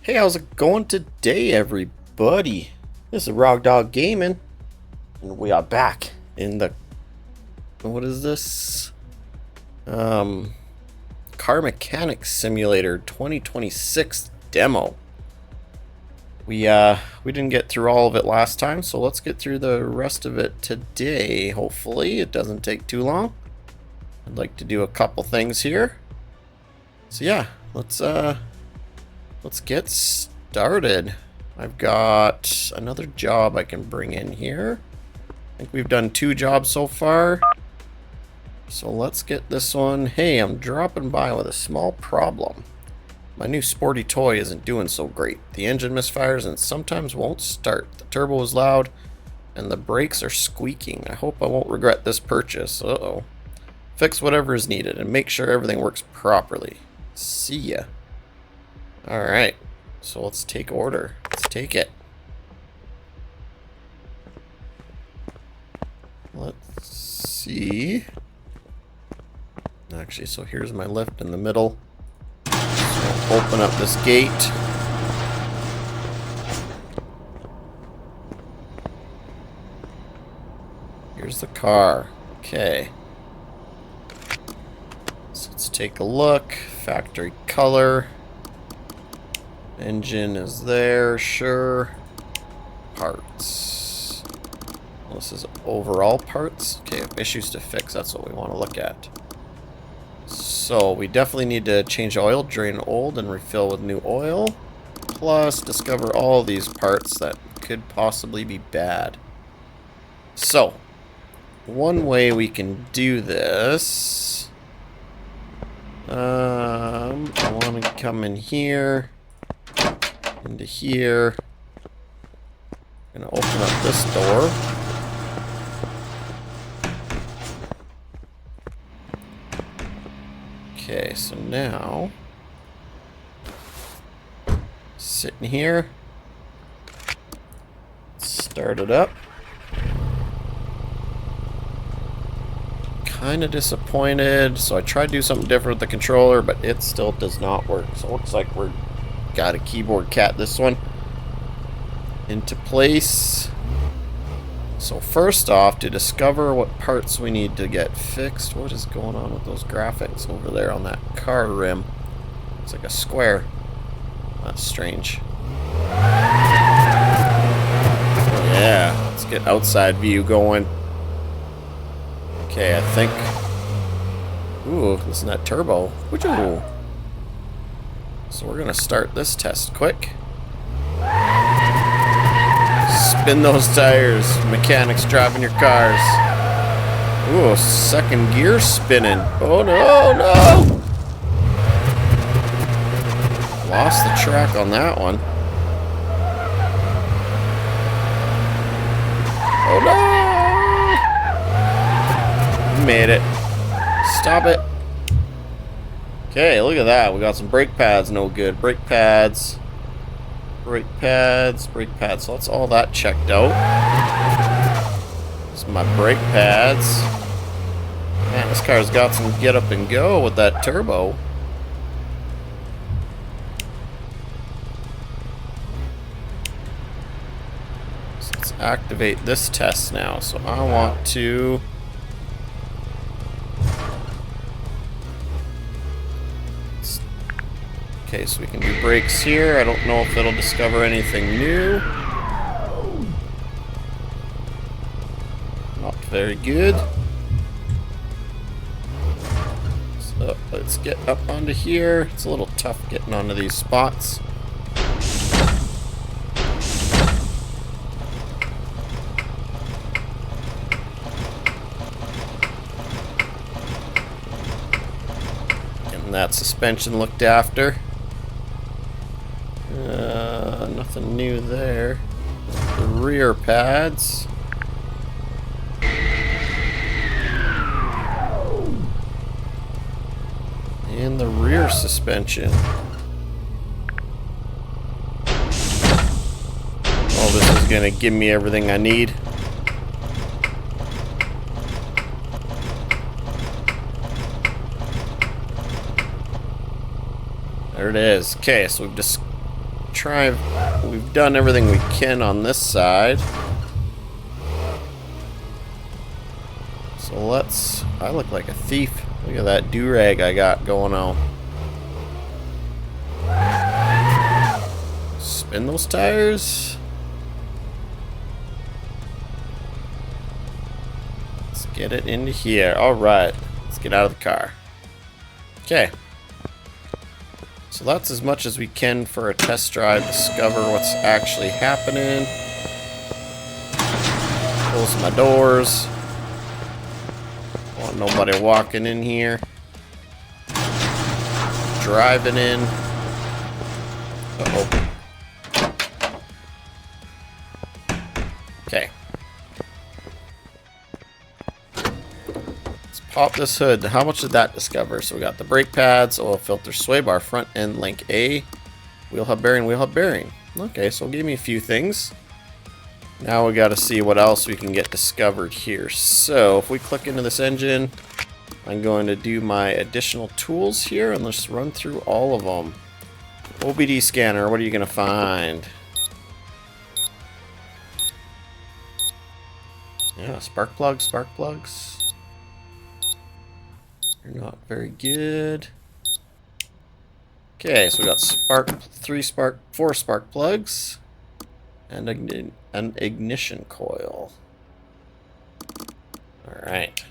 Hey, how's it going today, everybody? This is Rock Dog Gaming, and we are back in the what is this? Car Mechanics Simulator 2026 demo. We didn't get through all of it last time, so let's get through the rest of it today. Hopefully, it doesn't take too long. I'd like to do a couple things here. So yeah, let's get started. I've got another job I can bring in here. I think we've done 2 jobs so far. So let's get this one. Hey, I'm dropping by with a small problem. My new sporty toy isn't doing so great. The engine misfires and sometimes won't start. The turbo is loud and the brakes are squeaking. I hope I won't regret this purchase. Uh-oh. Fix whatever is needed and make sure everything works properly. See ya. Alright, so let's take order. Let's take it. Let's see. Actually, so here's my lift in the middle. So open up this gate. Here's the car. Okay. So let's take a look. Factory color. Engine is there, sure. Parts. Well, this is overall parts. Okay, issues to fix, that's what we want to look at. So, we definitely need to change oil, drain old, and refill with new oil. Plus, discover all these parts that could possibly be bad. So, one way we can do this... I want to come in here... into here. I'm gonna open up this door. Okay, so now sitting here, start it up. Kind of disappointed, so I tried to do something different with the controller, but it still does not work. So it looks like we're got a keyboard cat this one into place. So first off, to discover what parts we need to get fixed. What is going on with those graphics over there on that car rim? It's like a square. That's strange. Yeah, let's get outside view going. Okay, I think... Ooh, listen to that turbo. Ooh. So we're gonna start this test quick. Spin those tires, mechanics driving your cars. Ooh, second gear spinning. Oh no, no! Lost the track on that one. Oh no! We made it. Stop it. Okay, look at that. We got some brake pads, no good. Brake pads. Brake pads. Brake pads. So that's all that checked out. This is my brake pads. Man, this car's got some get up and go with that turbo. So let's activate this test now. So I want to... Okay, so we can do brakes here. I don't know if it'll discover anything new. Not very good. So let's get up onto here. It's a little tough getting onto these spots. Getting that suspension looked after. Nothing new there. The rear pads. And the rear suspension. Oh, this is gonna give me everything I need. There it is. Okay, so we've just we've done everything we can on this side. So I look like a thief. Look at that do-rag I got going on. Spin those tires. Let's get it into here. Alright, let's get out of the car. Okay. So that's as much as we can for a test drive. Discover what's actually happening. Close my doors. Want nobody walking in here. Driving in. Uh-oh. Okay. Let's pop this hood. How much did that discover? So we got the brake pads, oil filter, sway bar, front end link A, wheel hub bearing, wheel hub bearing. Okay, so it gave me a few things. Now we got to see what else we can get discovered here. So if we click into this engine, I'm going to do my additional tools here and let's run through all of them. OBD scanner, what are you going to find? Yeah, spark plugs, spark plugs. They're not very good. Okay, so we got four spark plugs and an ignition coil. Alright.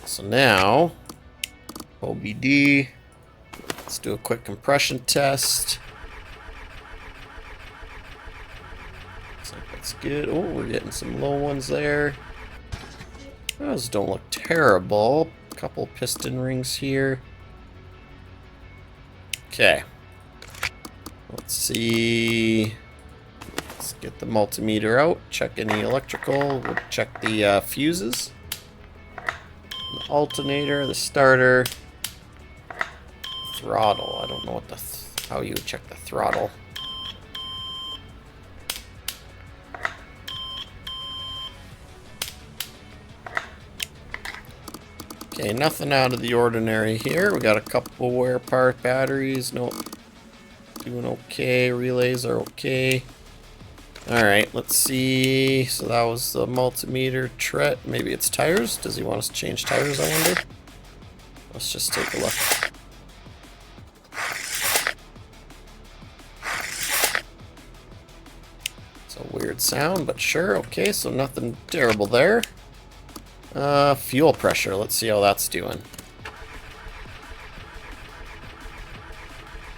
So now, OBD, let's do a quick compression test. Looks like that's good. Oh, we're getting some low ones there. Those don't look terrible. A couple piston rings here. Okay. Let's see. Let's get the multimeter out. Check any electrical. We'll check the fuses. The alternator, the starter, throttle. I don't know what how you would check the throttle. Okay, nothing out of the ordinary here. We got a couple wear part batteries. Nope. Doing okay. Relays are okay. Alright, let's see. So that was the multimeter. Tret. Maybe it's tires. Does he want us to change tires, I wonder? Let's just take a look. It's a weird sound, but sure. Okay, so nothing terrible there. Fuel pressure. Let's see how that's doing.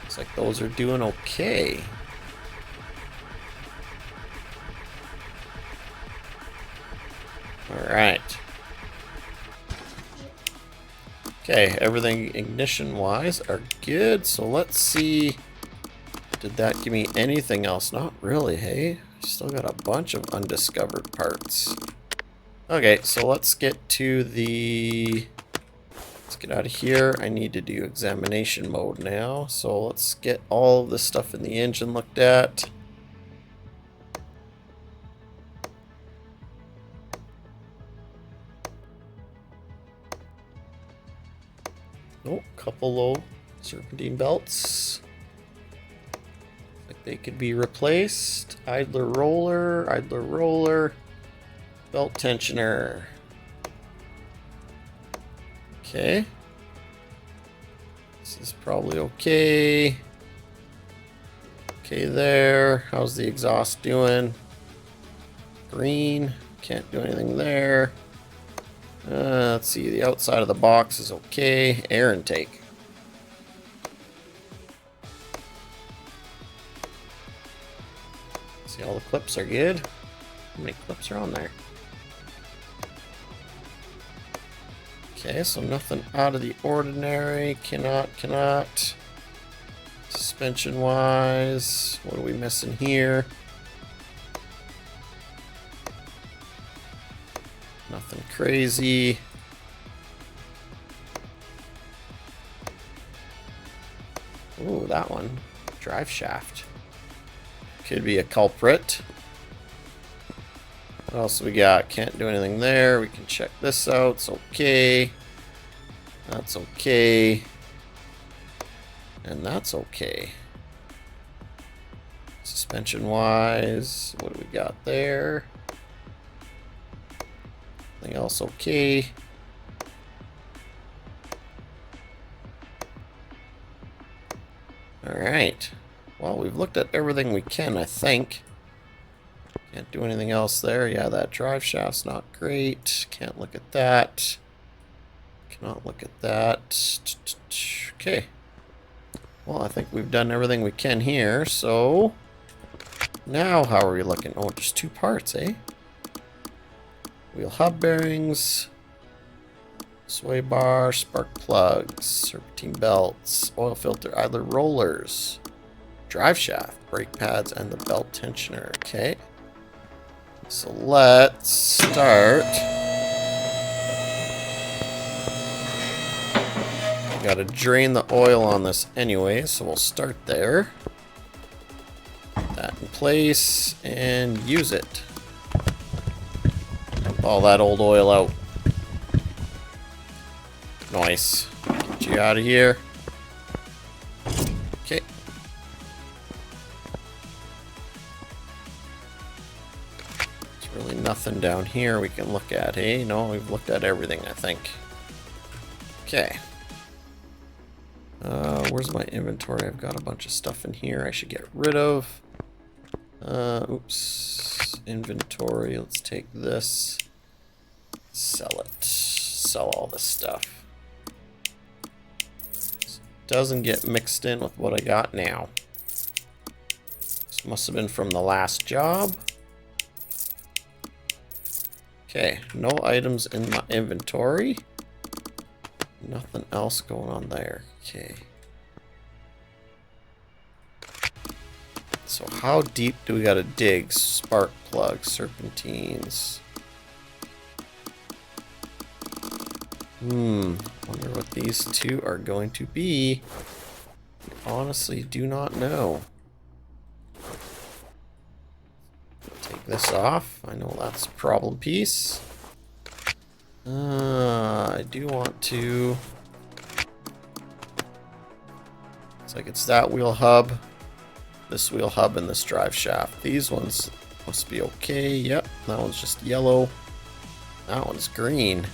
Looks like those are doing okay. Alright. Okay, everything ignition-wise are good. So let's see. Did that give me anything else? Not really, hey? Still got a bunch of undiscovered parts. Okay, so let's get to the... Let's get out of here. I need to do examination mode now. So let's get all of this stuff in the engine looked at. Oh, couple low serpentine belts. Like they could be replaced. Idler roller, belt tensioner. Okay. This is probably okay. Okay there. How's the exhaust doing? Green. Can't do anything there. Let's see, the outside of the box is okay. Air intake. See, all the clips are good. How many clips are on there? Okay, so nothing out of the ordinary. Cannot. Suspension wise, what are we missing here? Nothing crazy. Ooh, that one. Drive shaft. Could be a culprit. What else we got? Can't do anything there. We can check this out. It's okay. That's okay. And that's okay. Suspension wise, what do we got there? Anything else okay? Alright. Well, we've looked at everything we can, I think. Can't do anything else there. Yeah, that drive shaft's not great. Can't look at that. Cannot look at that. Okay. Well, I think we've done everything we can here, so... Now, how are we looking? Oh, just 2 parts, eh? Wheel hub bearings, sway bar, spark plugs, serpentine belts, oil filter, idler rollers, drive shaft, brake pads, and the belt tensioner. Okay. So let's start. Got to drain the oil on this anyway, so we'll start there. Put that in place and use it. Dump all that old oil out. Nice. Get you out of here. Okay. There's really nothing down here we can look at, hey? No, we've looked at everything, I think. Okay. Where's my inventory? I've got a bunch of stuff in here I should get rid of. Oops. Inventory. Let's take this. Sell it. Sell all this stuff. So it doesn't get mixed in with what I got now. This must have been from the last job. Okay. No items in my inventory. Nothing else going on there. Okay. So how deep do we gotta dig? Spark plugs, serpentines. Wonder what these 2 are going to be. Honestly, do not know. Take this off. I know that's a problem piece. I do want to... Looks like it's that wheel hub, this wheel hub, and this drive shaft. These ones must be okay. Yep, that one's just yellow. That one's green.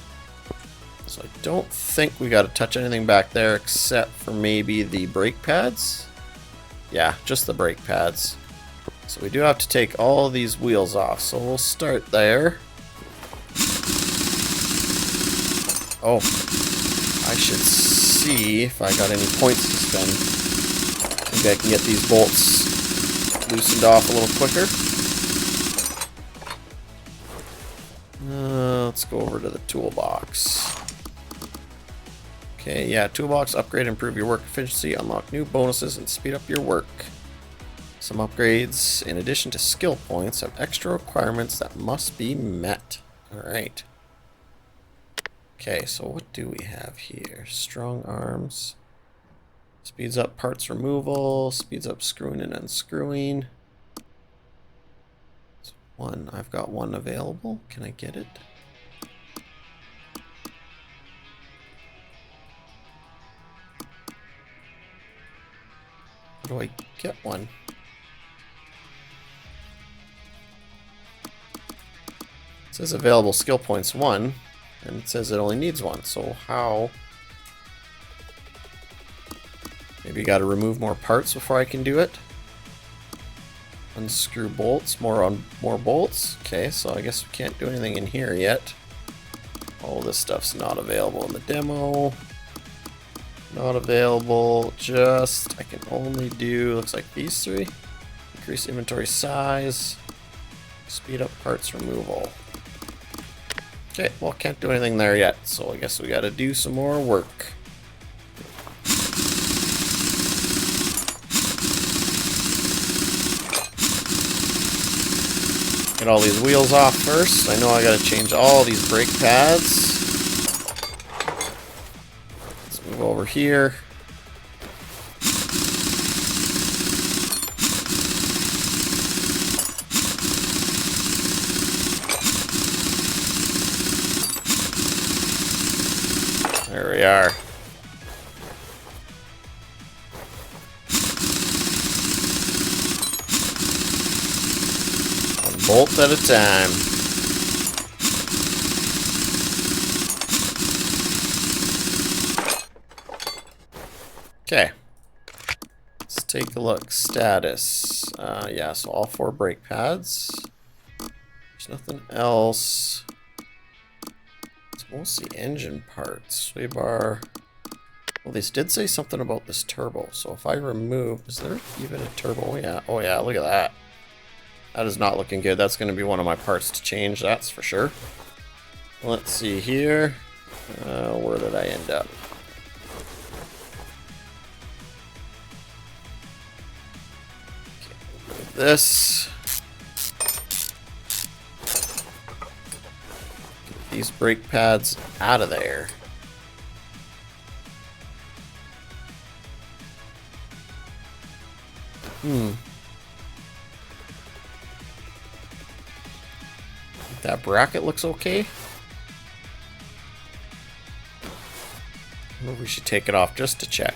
So I don't think we got to touch anything back there except for maybe the brake pads. Yeah, just the brake pads. So we do have to take all of these wheels off. So we'll start there. Oh, I should see if I got any points to spend. Maybe I can get these bolts loosened off a little quicker. Let's go over to the toolbox. Okay, yeah, toolbox, upgrade, improve your work efficiency, unlock new bonuses, and speed up your work. Some upgrades, in addition to skill points, have extra requirements that must be met. Alright. Okay, so what do we have here? Strong arms. Speeds up parts removal, speeds up screwing and unscrewing. It's 1. I've got 1 available. Can I get it? How do I get 1? It says available skill points 1. And it says it only needs 1, so how? Maybe you gotta remove more parts before I can do it. Unscrew bolts, more bolts. Okay, so I guess we can't do anything in here yet. All this stuff's not available in the demo. Not available, just, I can only do, looks like these 3. Increase inventory size. Speed up parts removal. Okay, well, can't do anything there yet, so I guess we gotta do some more work. Get all these wheels off first. I know I gotta change all these brake pads. Let's move over here. There we are. bolt at a time. Okay. Let's take a look. Status. Yeah, so all 4 brake pads. There's nothing else. It's mostly engine parts. Sway bar. Well, they did say something about this turbo. So if I remove... Is there even a turbo? Oh, yeah. Oh, yeah. Look at that. That is not looking good. That's going to be one of my parts to change. That's for sure. Let's see here. Where did I end up? This. Get these brake pads out of there. That bracket looks okay. Maybe we should take it off just to check.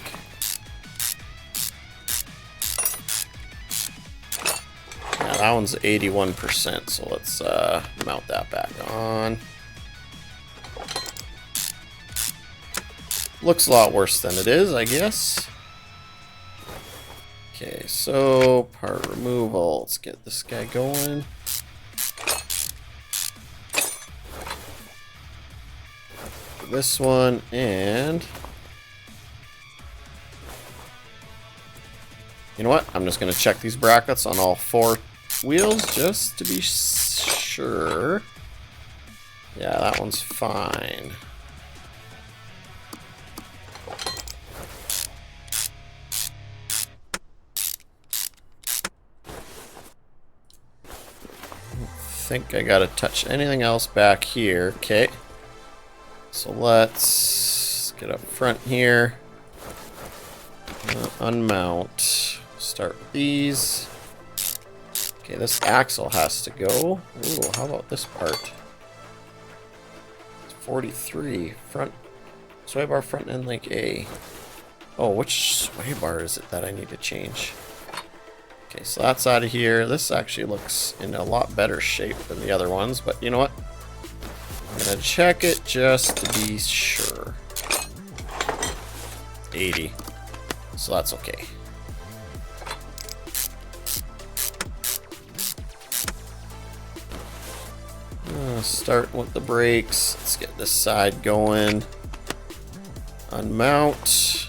That one's 81%, so let's mount that back on. Looks a lot worse than it is, I guess. Okay, so part removal. Let's get this guy going. This one, and you know what? I'm just going to check these brackets on all 4 wheels just to be sure. Yeah, that one's fine. I think I gotta touch anything else back here. Okay. So let's get up front here. Unmount. Start with these. Okay, this axle has to go. Ooh, how about this part? It's 43. Front. Sway bar front end link A. Oh, which sway bar is it that I need to change? Okay, so that's out of here. This actually looks in a lot better shape than the other ones, but you know what? I'm gonna check it just to be sure. 80. So that's okay. Start with the brakes. Let's get this side going. Unmount.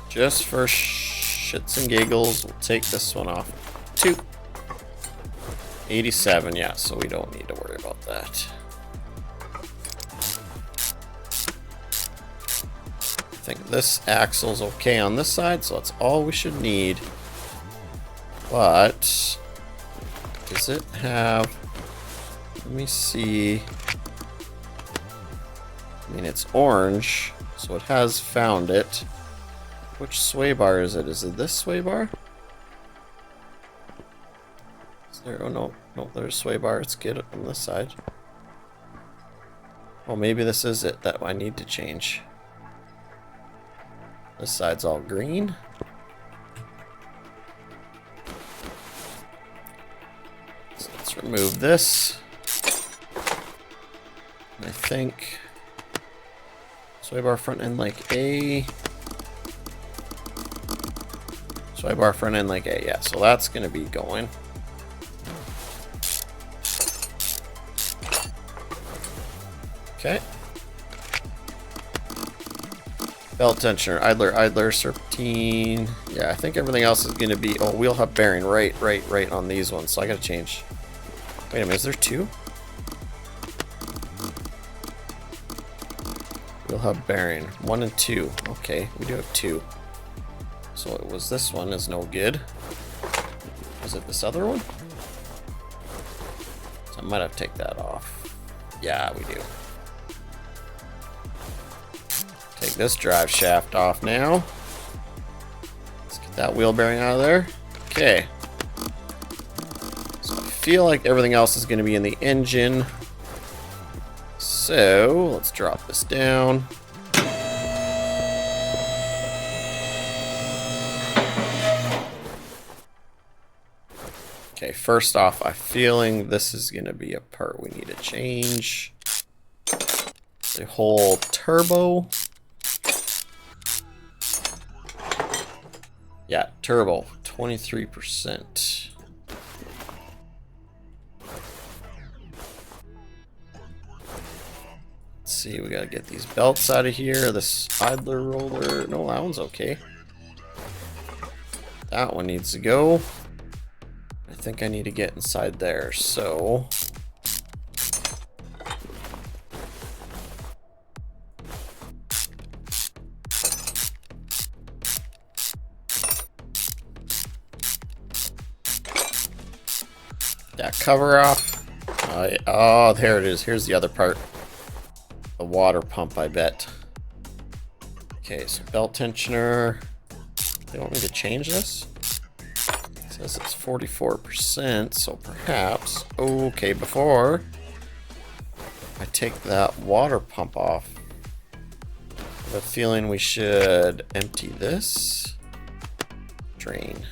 Just for shits and giggles, we'll take this one off. 2. 87, yeah, so we don't need to worry about that. I think this axle's okay on this side, so that's all we should need. But does it have... Let me see. I mean, it's orange, so it has found it. Which sway bar is it? Is it this sway bar? Is there? Oh no, no, there's sway bar. It's good on this side. Oh, maybe this is it that I need to change. This side's all green. So let's remove this. And I think sway bar front end like A. Sway bar front end like A, yeah, so that's gonna be going. Okay. Belt tensioner, idler, serpentine. Yeah, I think everything else is gonna be. Oh, wheel hub bearing, right on these ones. So I gotta change. Wait a minute, is there 2? Wheel hub bearing, 1 and 2. Okay, we do have 2. So it was this one is no good. Was it this other one? So I might have to take that off. Yeah, we do. Take this drive shaft off now. Let's get that wheel bearing out of there. Okay. So I feel like everything else is going to be in the engine. So let's drop this down. Okay, first off, I'm feeling this is going to be a part we need to change. The whole turbo. Yeah, turbo, 23%. Let's see, we gotta get these belts out of here. This idler roller, no, that one's okay. That one needs to go. I think I need to get inside there, so... that cover off. Oh, there it is. Here's the other part. The water pump, I bet. Okay, so belt tensioner. They want me to change this? It says it's 44%, so perhaps... Okay, before I take that water pump off, I have a feeling we should empty this. Drain.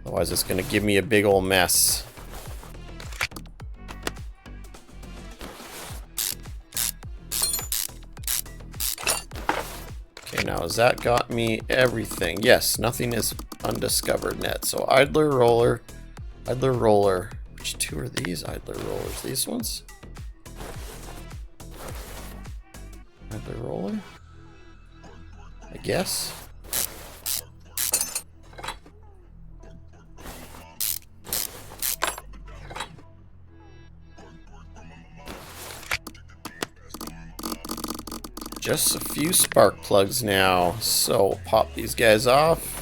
Otherwise it's going to give me a big old mess. Okay, now has that got me everything? Yes, nothing is undiscovered net. So idler roller. Which two are these idler rollers? These ones? Idler roller? I guess. Just a few spark plugs now, so pop these guys off.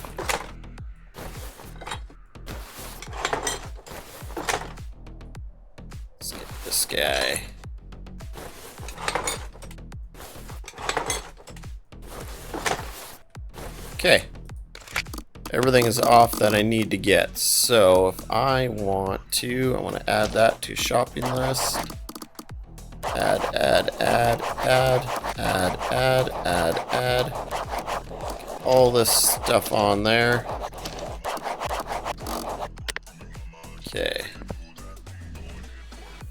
Let's get this guy. Okay. Everything is off that I need to get. So if I want to add that to shopping list. Add. All this stuff on there. Okay.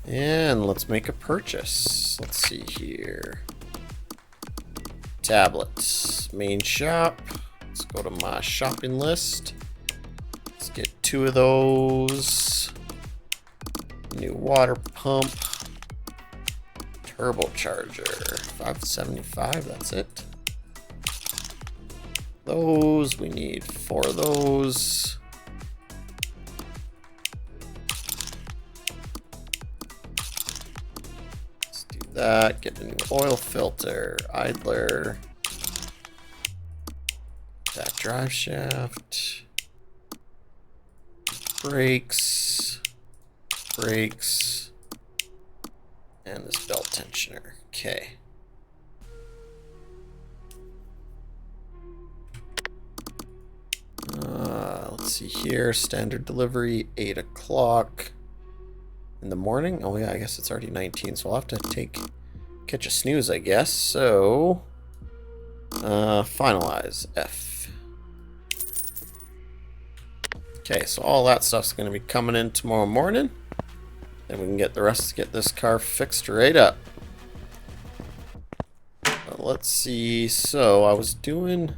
And let's make a purchase. Let's see here. Tablets. Main shop. Let's go to my shopping list. Let's get 2 of those. New water pump. Turbocharger, 575, that's it. Those, we need 4 of those. Let's do that, get a new oil filter, idler. That drive shaft. Brakes. And this belt tensioner. Okay. Let's see here. Standard delivery, 8 o'clock in the morning. Oh yeah, I guess it's already 19, so I'll have to catch a snooze, I guess. So, finalize, F. Okay, so all that stuff's going to be coming in tomorrow morning. Then we can get the rest to get this car fixed right up. Let's see. So I was doing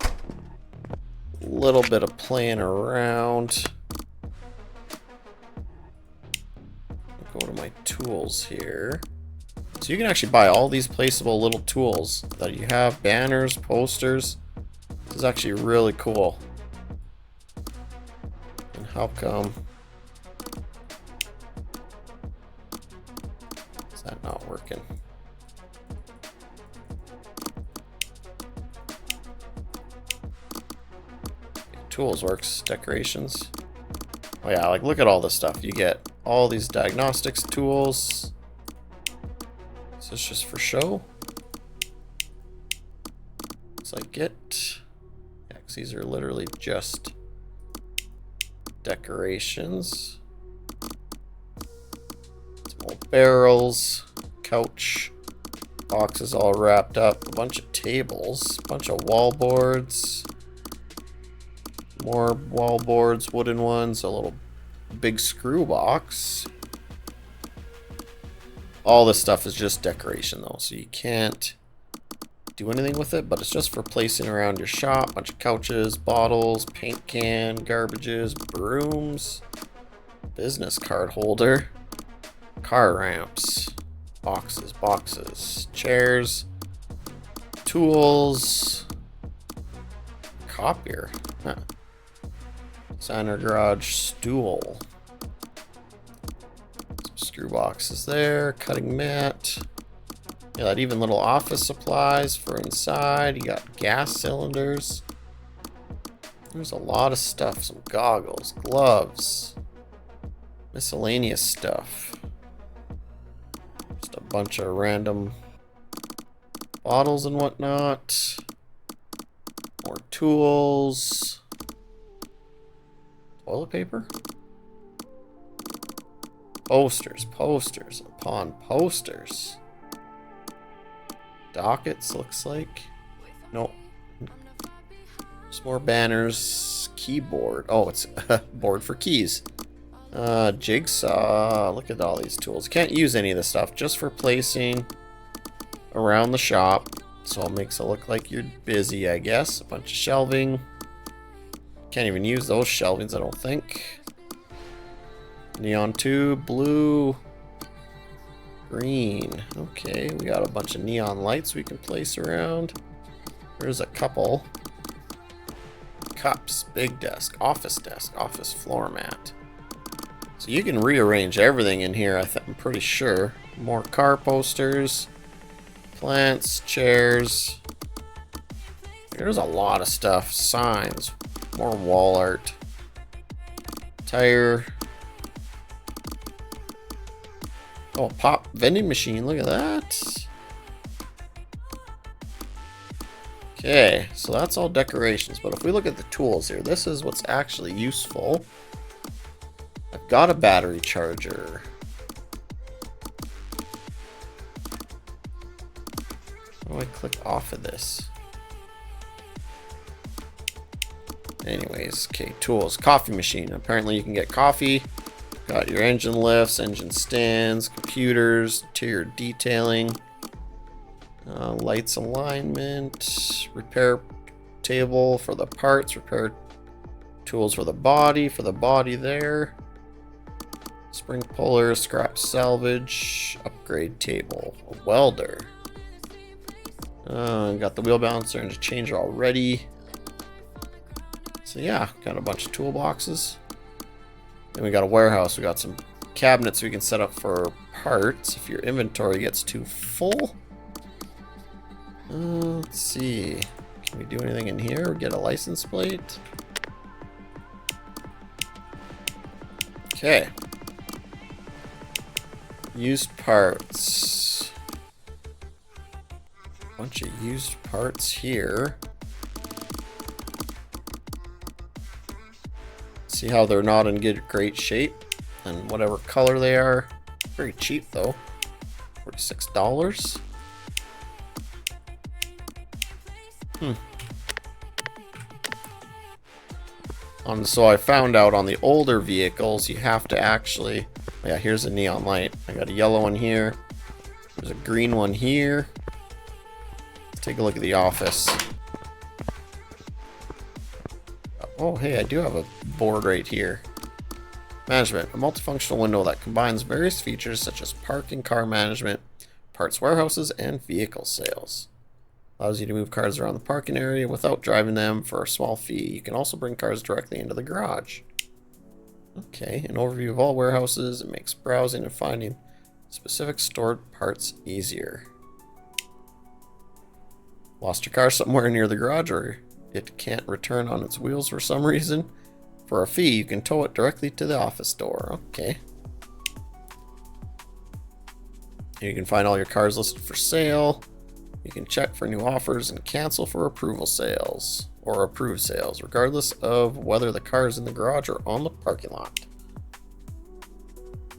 a little bit of playing around. I'll go to my tools here. So you can actually buy all these placeable little tools that you have. Banners, posters. This is actually really cool. And how come... that not working? Tools works, decorations. Oh yeah, like look at all this stuff. You get all these diagnostics tools. Is this just for show? Looks like it. Yeah, 'cause these are literally just decorations. Old barrels, couch, boxes all wrapped up, a bunch of tables, a bunch of wall boards. More wall boards, wooden ones, a little big screw box. All this stuff is just decoration though, so you can't do anything with it, but it's just for placing around your shop. Bunch of couches, bottles, paint can, garbages, brooms, business card holder, car ramps, boxes, chairs, tools, copier, designer garage stool, some screw boxes there, cutting mat. You got even little office supplies for inside. You got gas cylinders. There's a lot of stuff. Some goggles, gloves, miscellaneous stuff. Just a bunch of random bottles and whatnot. More tools. Toilet paper? Posters upon posters. Dockets, looks like. Nope. Just more banners. Keyboard. Oh, it's a board for keys. Jigsaw. Look at all these tools. Can't use any of this stuff, just for placing around the shop. So it makes it look like you're busy, I guess. A bunch of shelving. Can't even use those shelvings, I don't think. Neon tube, blue. Green. Okay, we got a bunch of neon lights we can place around. There's a couple. Cups, big desk, office floor mat. So you can rearrange everything in here, I'm pretty sure. More car posters, plants, chairs. There's a lot of stuff. Signs, more wall art. Tire. Oh, pop vending machine, look at that. Okay, so that's all decorations, but if we look at the tools here, this is what's actually useful. I've got a battery charger. How do I click off of this? Anyways, okay, tools. Coffee machine. Apparently you can get coffee. Got your engine lifts, engine stands, computers, interior detailing, lights alignment, repair table for the parts, repair tools for the body there, spring puller, scrap salvage, upgrade table, a welder. Got the wheel balancer and a changer already. So yeah, got a bunch of toolboxes. Then we got a warehouse. We got some cabinets we can set up for parts if your inventory gets too full. Let's see. Can we do anything in here? Get a license plate. Okay. Used parts. Bunch of used parts here. See how they're not in great shape, and whatever color they are. Very cheap though, $46. So I found out on the older vehicles you have to actually, yeah, here's a neon light. I got a yellow one here. There's a green one here. Let's take a look at the office. Oh, hey, I do have a board right here. Management, a multifunctional window that combines various features such as park and car management, parts warehouses, and vehicle sales. Allows you to move cars around the parking area without driving them for a small fee. You can also bring cars directly into the garage. Okay, an overview of all warehouses. It makes browsing and finding specific stored parts easier. Lost your car somewhere near the garage, or it can't return on its wheels for some reason? For a fee, you can tow it directly to the office door. Okay. You can find all your cars listed for sale. You can check for new offers and cancel for approval sales or approved sales, regardless of whether the car is in the garage or on the parking lot.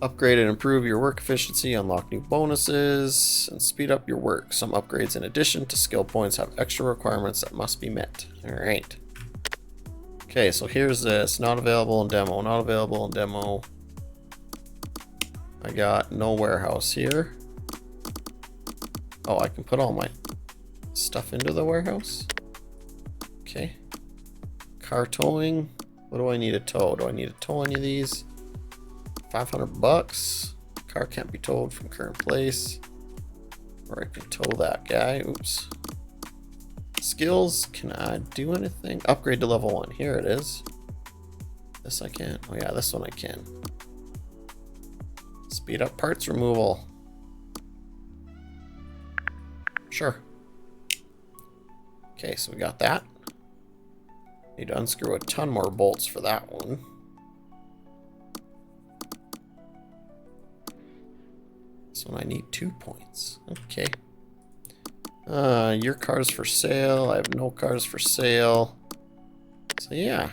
Upgrade and improve your work efficiency, unlock new bonuses, and speed up your work. Some upgrades in addition to skill points have extra requirements that must be met. Alright. Okay, so here's this. Not available in demo. Not available in demo. I got no warehouse here. Oh, I can put all my stuff into the warehouse? Okay. Car towing. What do I need to tow? Do I need to tow any of these? 500 bucks. Car can't be towed from current place. Or I can tow that guy. Oops. Skills. Can I do anything? Upgrade to level 1. Here it is. This I can. Oh yeah, this one I can. Speed up parts removal. Sure. Okay, so we got that. Need to unscrew a ton more bolts for that one. This one I need 2 points. Okay. Your car's for sale. I have no cars for sale. So yeah.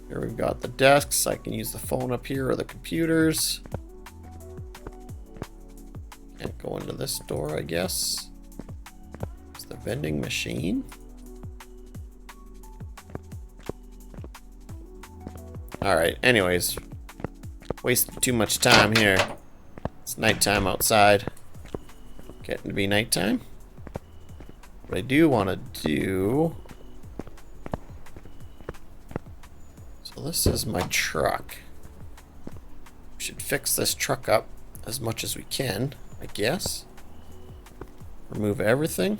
Here we've got the desks. I can use the phone up here or the computers. Can't go into this door, I guess. It's the vending machine. Alright, anyways. Wasted too much time here. It's nighttime outside. Getting to be nighttime. What I do want to do... So this is my truck. We should fix this truck up as much as we can, I guess. Remove everything.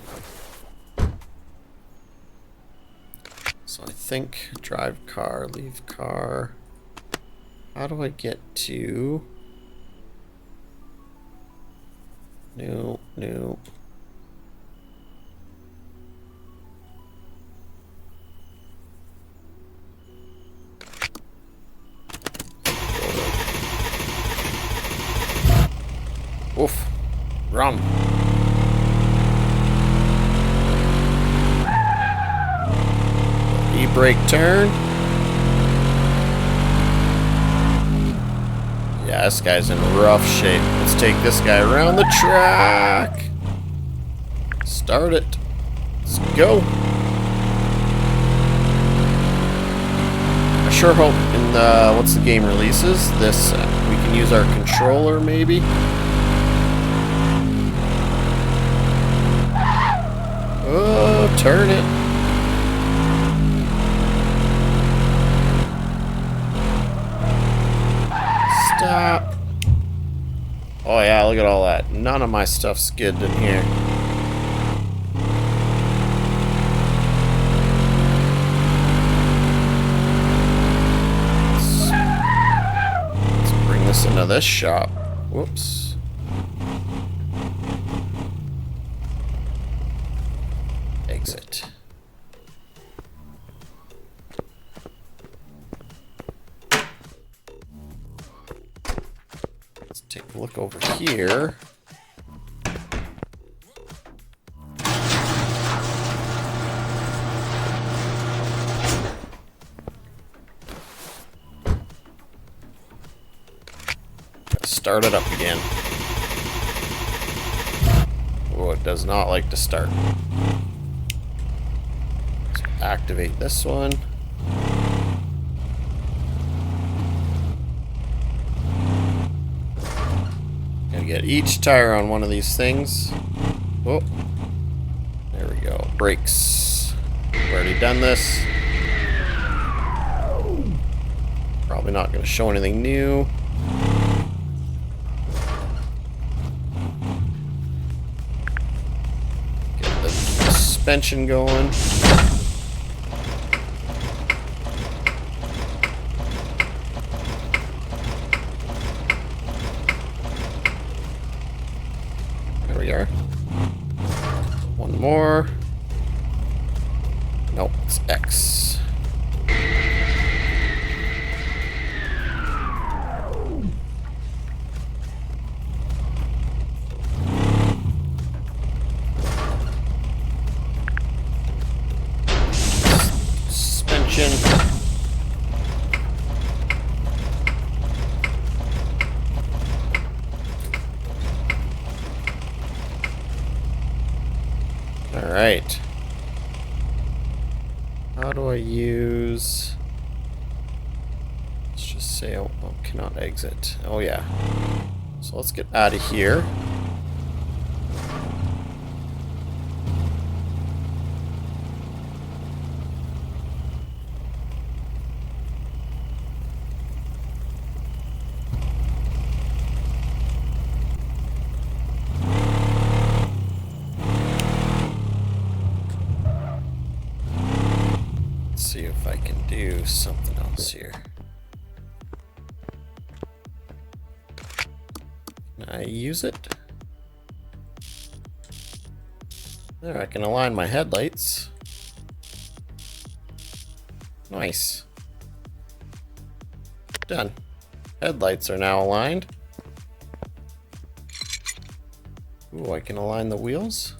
So I think drive car, leave car. How do I get to... New. Oof. Rum. E-brake turn. Yeah, this guy's in rough shape. Let's take this guy around the track. Start it. Let's go. I sure hope in the, once the game releases, this we can use our controller maybe. Oh, turn it. Stop. Oh yeah, look at all that. None of my stuff's skidded in here. Let's bring this into this shop. Whoops. Exit. Let's take a look over here. Start it up again. Oh, it does not like to start. Let's activate this one. Gotta get each tire on one of these things. Oh, there we go. Brakes. We've already done this. Probably not going to show anything new. Get the suspension going. There we are. One more. Nope, it's X. All right. How do I use... Let's just say, oh, cannot exit. Oh yeah. So let's get out of here. See if I can do something else here. Can I use it? There, I can align my headlights. Nice. Done. Headlights are now aligned. Ooh, I can align the wheels.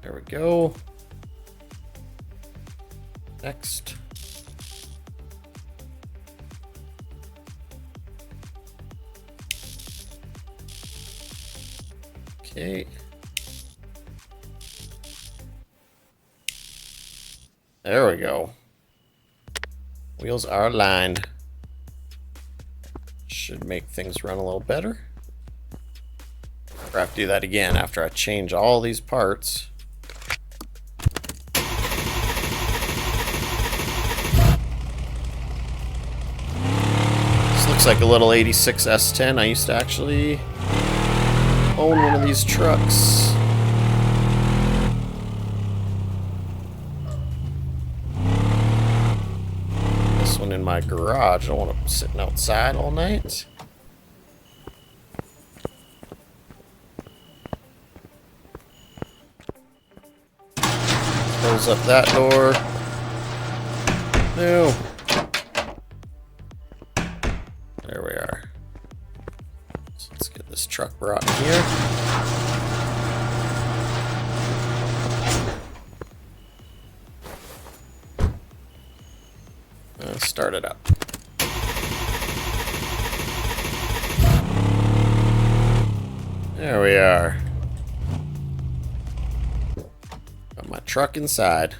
There we go. Next. Okay. There we go. Wheels are aligned. Should make things run a little better. I have to do that again after I change all these parts. Looks like a little 86 S10. I used to actually own one of these trucks. This one in my garage. I don't want it sitting outside all night. Close up that door. No. There we are. So let's get this truck brought in here. Start it up. There we are. Got my truck inside.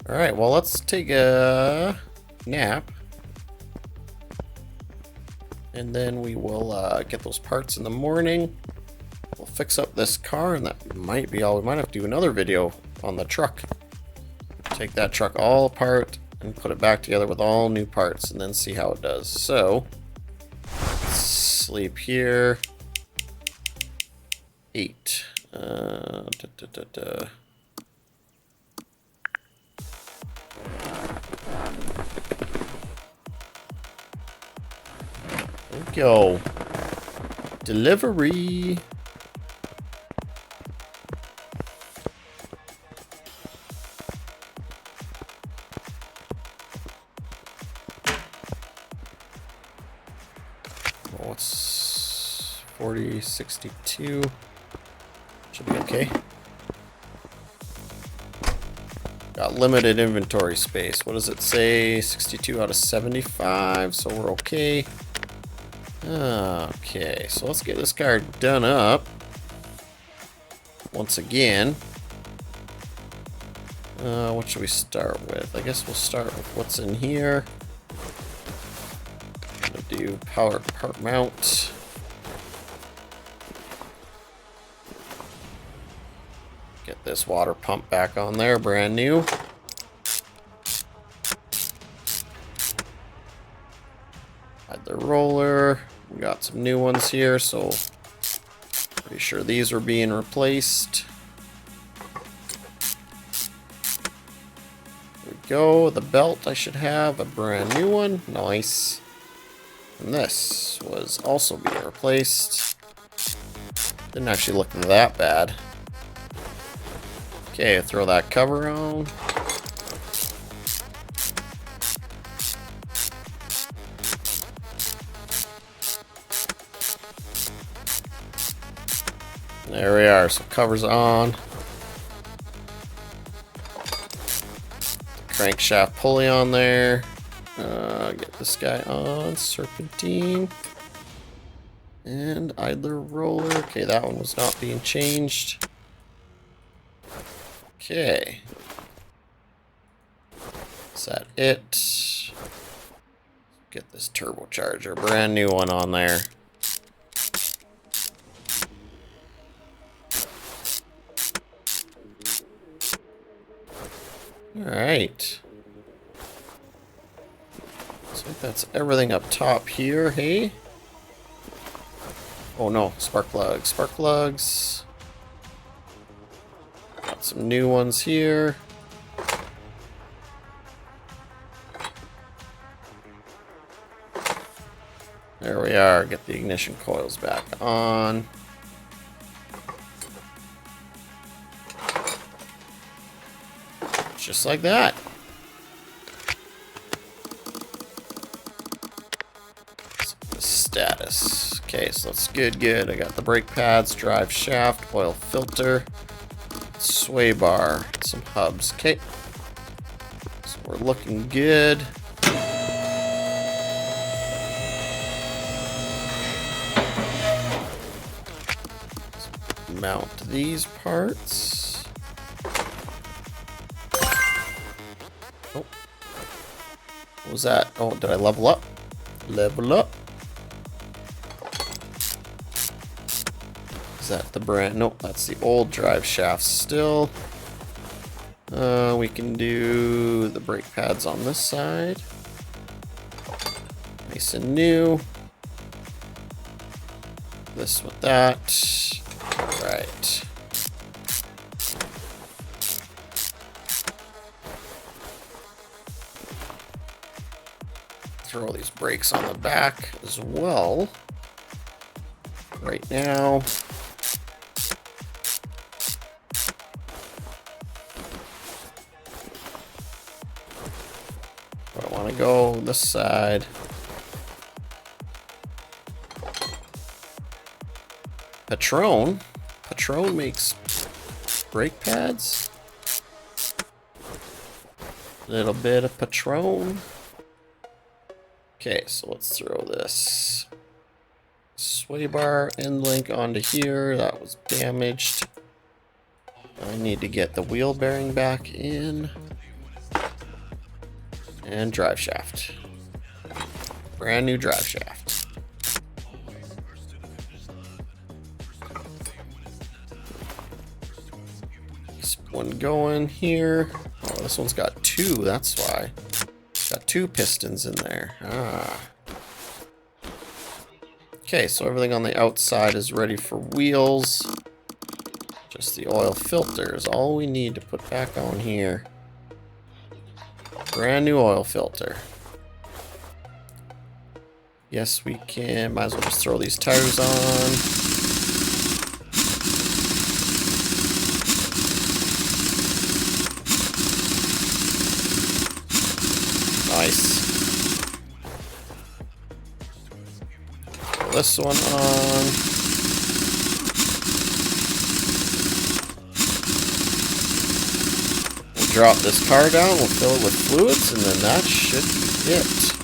Alright, well, let's take a nap. And then we will get those parts in the morning. We'll fix up this car, and that might be all. We might have to do another video on the truck. Take that truck all apart and put it back together with all new parts, and then see how it does. So, sleep here. 8. There we go. Delivery. Oh, it's 4062. Should be okay. Got limited inventory space. What does it say? 62 out of 75, so we're okay. Okay, so let's get this car done up. Once again. What should we start with? I guess we'll start with what's in here. I'm gonna do power part mount. Get this water pump back on there, brand new. Add the roller. We got some new ones here, so pretty sure these are being replaced. There we go. The belt, I should have a brand new one. Nice. And this was also being replaced. Didn't actually look that bad. Okay, throw that cover on. There we are, so cover's on. crankshaft pulley on there. Get this guy on. Serpentine. And idler roller. Okay, that one was not being changed. Okay. Is that it? Get this turbocharger. Brand new one on there. Alright. So I think that's everything up top here, hey? Oh no, spark plugs. Spark plugs. Got some new ones here. There we are. Get the ignition coils back on. Just like that. Status. Okay, so that's good. I got the brake pads, drive shaft, oil filter, sway bar, some hubs. Okay. So we're looking good. Mount these parts. Oh. What was that? Oh, did I level up? Level up. Is that the brand? Nope, that's the old drive shaft still. We can do the brake pads on this side. Nice and new. This with that. Right. Throw these brakes on the back as well. Right now. I want to go this side. Patron makes brake pads. Little bit of Patron. Okay, so let's throw this sway bar end link onto here. That was damaged. I need to get the wheel bearing back in. And drive shaft. Brand new drive shaft. This one going here. Oh, this one's got two, that's why. Got two pistons in there. Ah. Okay, so everything on the outside is ready for wheels. Just the oil filter is all we need to put back on here. Brand new oil filter. Yes, we can. Might as well just throw these tires on. Nice. Throw this one on. Drop this car down, we'll fill it with fluids, and then that should be it.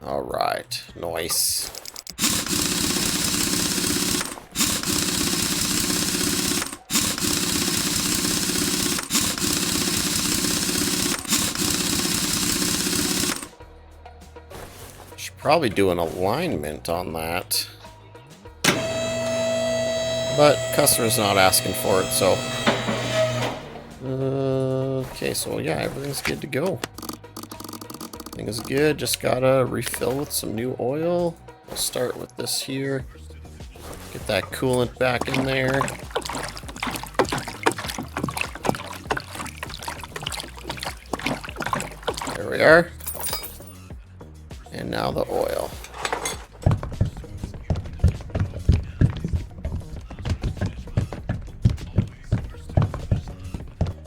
All right, nice. Probably do an alignment on that, but customer's not asking for it, so okay, so yeah, everything's good to go. Everything is good, just gotta refill with some new oil. We'll start with this here, get that coolant back in there. There we are. And now the oil.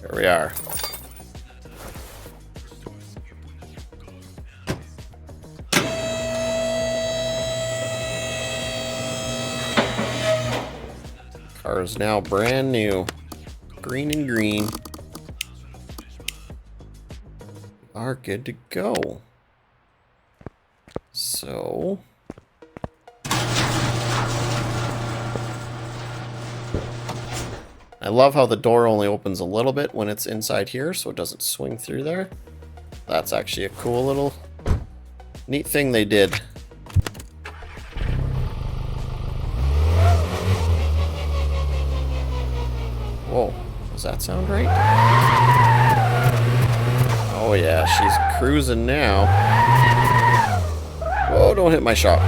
There we are. Car is now brand new. Green and green. Are good to go. So... I love how the door only opens a little bit when it's inside here, so it doesn't swing through there. That's actually a cool little neat thing they did. Whoa, does that sound right? Oh yeah, she's cruising now. Whoa, don't hit my shop.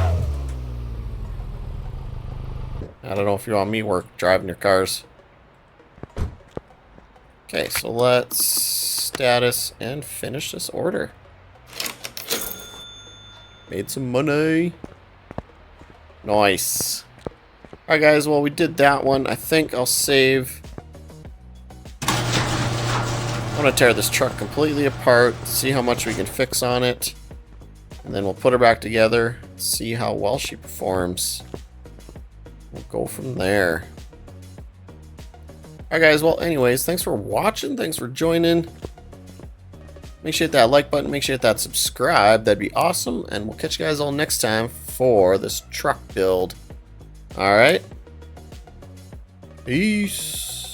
I don't know if you want me driving your cars. Okay, so let's status and finish this order. Made some money. Nice. Alright guys, well we did that one. I think I'll save. I want to tear this truck completely apart, see how much we can fix on it. And then we'll put her back together, see how well she performs. We'll go from there. Alright guys, well anyways, thanks for watching, thanks for joining. Make sure you hit that like button, make sure you hit that subscribe, that'd be awesome. And we'll catch you guys all next time for this truck build. Alright. Peace.